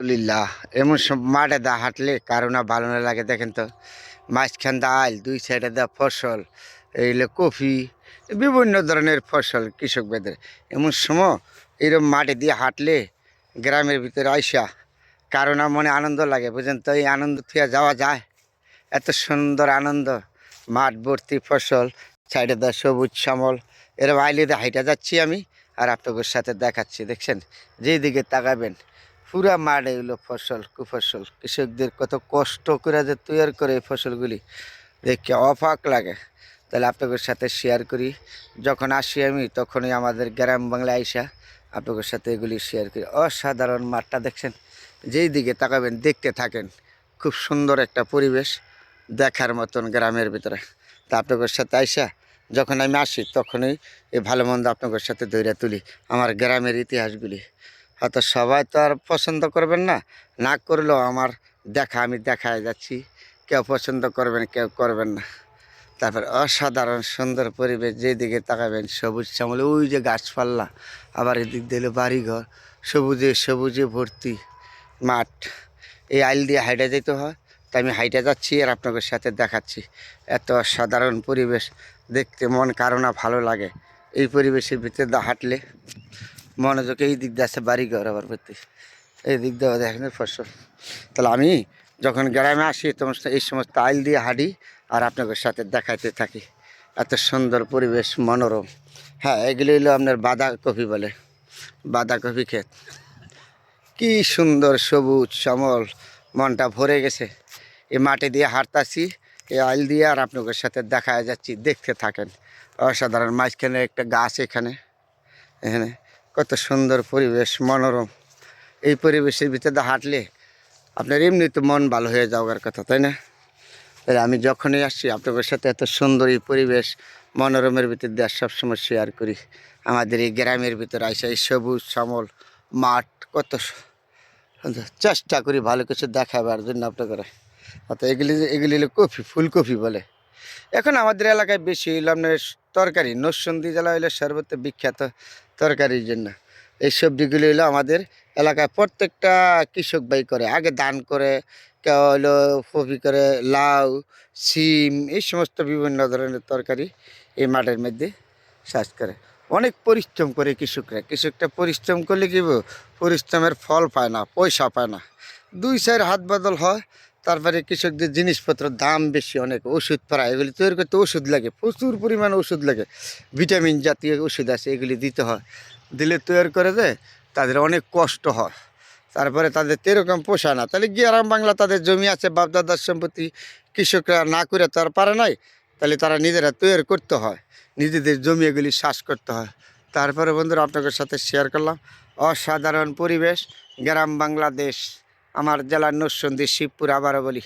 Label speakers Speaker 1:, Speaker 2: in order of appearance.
Speaker 1: আলহামদুলিল্লাহ এমন সব মাঠে দা হাঁটলে কারো না ভালো না লাগে দেখেন তো। মাঝখান দা আইল, দুই সাইডে দা ফসল, এইগুলো কফি, বিভিন্ন ধরনের ফসল কৃষকদের। এমন সময় এইরকম মাঠে দিয়ে হাঁটলে গ্রামের ভিতরে আইসা কারো না মনে আনন্দ লাগে, বুঝেন তো। এই আনন্দ থেকে যাওয়া যায়? এত সুন্দর আনন্দ, মাঠ ভর্তি ফসল, সাইডে দা সবুজ শ্যামল। এরকম আইলে দিয়ে হাইটা যাচ্ছি আমি, আর আপনাদের সাথে দেখাচ্ছি। দেখছেন, যেদিকে তাকাবেন পুরা মাঠ এগুলো ফসল, কুফসল। কৃষকদের কত কষ্ট করে যে তৈরি করে এই ফসলগুলি, দেখে অবাক লাগে। তাহলে আপনাদের সাথে শেয়ার করি। যখন আসি আমি তখনই আমাদের গ্রাম বাংলায় আইসা আপনাদের সাথে এগুলি শেয়ার করি। অসাধারণ মাঠটা দেখছেন, যেই দিকে তাকাবেন দেখতে থাকেন। খুব সুন্দর একটা পরিবেশ, দেখার মতন গ্রামের ভিতরে। তা আপনাদের সাথে আইসা যখন আমি আসি তখনই এই ভালো মন্দ আপনাদের সাথে ধরে তুলি আমার গ্রামের ইতিহাসগুলি। হয়তো সবাই তো আর পছন্দ করবেন না, না করলেও আমার দেখা আমি দেখায় যাচ্ছি। কেউ পছন্দ করবেন, কেউ করবেন না। তারপর অসাধারণ সুন্দর পরিবেশ, যেদিকে তাকাবেন সবুজ শ্যামল, ওই যে গাছপালা, আবার এদিক দিলে বাড়িঘর, সবুজে সবুজে ভর্তি মাঠ। এই আইল দিয়ে হাইটে যেতে হয়, তাই আমি হাইটে যাচ্ছি আর আপনাদের সাথে দেখাচ্ছি। এত অসাধারণ পরিবেশ দেখতে মন কারো না ভালো লাগে। এই পরিবেশের ভিতরে হাঁটলে মনোযোগ। এই দিক দিয়ে আছে বাড়িঘর, আবার ভর্তি এই দিক দিয়ে দেখেন ফসল। তাহলে আমি যখন গ্রামে আসি তখন এই সমস্ত আইল দিয়ে হাঁটি আর আপনাদের সাথে দেখাইতে থাকি। এত সুন্দর পরিবেশ, মনোরম। হ্যাঁ, এগুলি হলো আপনার বাঁধাকপি বলে, বাঁধাকপি ক্ষেত। কি সুন্দর সবুজ শ্যামল, মনটা ভরে গেছে। এই মাটি দিয়ে হাঁটতাছি, এই আইল দিয়ে, আর আপনাদের সাথে দেখা যাচ্ছি। দেখতে থাকেন। অসাধারণ। মাঝখানে একটা গাছ, এখানে এখানে কত সুন্দর পরিবেশ, মনোরম। এই পরিবেশের ভিতরে হাঁটলে আপনার এমনি তো মন ভালো হয়ে যাওয়ার কথা, তাই না? তাই আমি যখনই আসছি আপনাদের সাথে এত সুন্দর এই পরিবেশ মনোরমের ভিতর দিয়ে সবসময় শেয়ার করি। আমাদের এই গ্রামের ভিতরে আসে এই সবুজ শ্যামল মাঠ, কত চেষ্টা করি ভালো কিছু দেখাবার জন্য আপনাদের। অর্থাৎ এগুলি হলো কফি, ফুলকপি বলে। এখন আমাদের এলাকায় বেশি হইল আপনার তরকারি। নরসিংদী জেলা হইলো সর্বত্র বিখ্যাত তরকারির জন্য। এই সবজিগুলি হইলো আমাদের এলাকায় প্রত্যেকটা কৃষক ভাই করে। আগে ধান করে, কেউ হইলো কপি করে, লাউ, সিম, এই সমস্ত বিভিন্ন ধরনের তরকারি এই মাঠের মধ্যে চাষ করে। অনেক পরিশ্রম করে কৃষকটা পরিশ্রম করলে কি পরিশ্রমের ফল পায় না, পয়সা পায় না। দুই চার হাত বদল হয়। তারপরে কৃষকদের জিনিসপত্রের দাম বেশি, অনেক ওষুধ পাড়া, এগুলি তৈরি করতে ওষুধ লাগে, প্রচুর পরিমাণে ওষুধ লাগে। ভিটামিন জাতীয় ওষুধ আছে, এগুলি দিতে হয়। দিলে তৈরি করে দেয়, তাদের অনেক কষ্ট হয়। তারপরে তাদের এরকম পোষায় না। তাহলে গ্রাম বাংলা তাদের জমি আছে, বাপদাদার সম্পত্তি, কৃষকরা না করে তার পারে নাই, তাহলে তারা নিজেরা তৈরি করতে হয়, নিজেদের জমি এগুলি চাষ করতে হয়। তারপরে বন্ধুরা আপনাদের সাথে শেয়ার করলাম অসাধারণ পরিবেশ, গ্রাম বাংলাদেশ, আমার জেলার নরসিংদী, শিবপুর। আবারও বলি